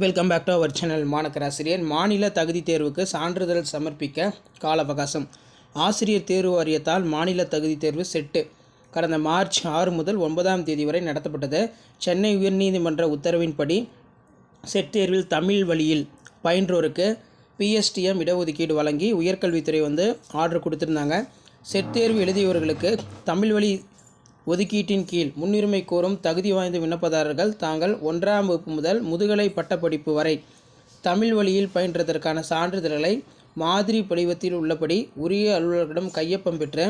Welcome back to our channel. மாணக்கராசிரியர் மாநில தகுதி தேர்வுக்கு சான்றிதழ் சமர்ப்பிக்க கால அவகாசம். ஆசிரியர் தேர்வு வாரியத்தால் மாநில தகுதி தேர்வு செட்டு கடந்த மார்ச் 6 முதல் 9ஆம் தேதி வரை நடத்தப்பட்டது. சென்னை உயர்நீதிமன்ற உத்தரவின்படி செட் தேர்வில் தமிழ் வழியில் பயின்றோருக்கு PSTM இடஒதுக்கீடு வழங்கி உயர்கல்வித்துறை ஆர்டர் கொடுத்துருந்தாங்க. செட் தேர்வு எழுதியவர்களுக்கு தமிழ் வழி ஒதுக்கீட்டின் கீழ் முன்னுரிமை கோரும் தகுதி வாய்ந்த விண்ணப்பதாரர்கள் தாங்கள் 1ஆம் வகுப்பு முதல் முதுகலை பட்டப்படிப்பு வரை தமிழ் வழியில் பயின்றதற்கான சான்றிதழ்களை மாதிரி படிவத்தில் உள்ளபடி உரிய அலுவலர்களிடம் கையொப்பம் பெற்று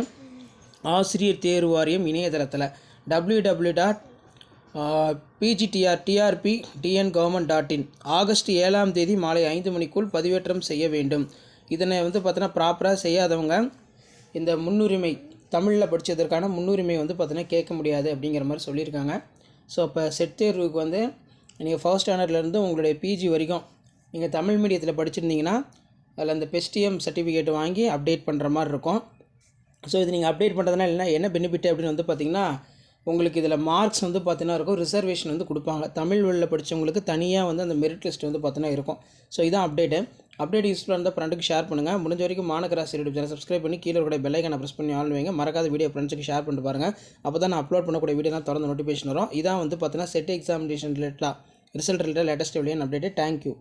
ஆசிரியர் தேர்வு வாரியம் இணையதளத்தில் www.pgtrpdngov.in ஆகஸ்ட் 7ஆம் தேதி மாலை 5 மணிக்குள் பதிவேற்றம் செய்ய வேண்டும். இதனை பார்த்தீங்கன்னா ப்ராப்பராக செய்யாதவங்க இந்த முன்னுரிமை தமிழில் படித்ததற்கான முன்னுரிமை பார்த்தீங்கன்னா கேட்க முடியாது அப்படிங்கிற மாதிரி சொல்லியிருக்காங்க. ஸோ இப்போ செட் தேர்வுக்கு நீங்கள் ஃபர்ஸ்ட் ஸ்டாண்டர்ட்லேருந்து உங்களுடைய PG வரைக்கும் நீங்கள் தமிழ் மீடியத்தில் படிச்சிருந்தீங்கன்னா அதில் அந்த PSTM சர்டிஃபிகேட் வாங்கி அப்டேட் பண்ணுற மாதிரி இருக்கும். ஸோ இது நீங்கள் அப்டேட் பண்ணுறதுனால இல்லைனா என்ன பெனிஃபிட் அப்படின்னு பார்த்திங்கன்னா உங்களுக்கு இதில் மார்க்ஸ் பார்த்தீங்கன்னா இருக்கும், ரிசர்வேஷன் கொடுப்பாங்க. தமிழ் வழியில் படித்தவங்களுக்கு தனியாக அந்த மெரிட் லிஸ்ட் பார்த்தீங்கன்னா இருக்கும். ஸோ இதான் அப்டேட் யூஸ்ஃபுல்லாக இருந்தால் ஃப்ரெண்டுக்கு ஷேர் பண்ணுங்கள். முடிஞ்ச வரைக்கும் மாணக்கராசி யூடியூப் சேனல் சப்ஸ்கிரைப் பண்ணி கீழே கூட பெல் ஐக்கானை ப்ரெஸ் பண்ணி ஆன் வைங்க. மறக்காத வீடியோ ஃப்ரெண்ட்ஸுக்கு ஷேர் பண்ணிட்டு பாருங்கள். அப்போ தான் நான் அப்லோட் பண்ணக்கூடிய வீடியோ தான் தொடர்ந்து நோட்டிஃபிகேஷன் வரும். இதான் பார்த்தீங்கன்னா செட் எக்ஸாமினேஷன் ரிலேட்டடாக result related latest video update. Thank you.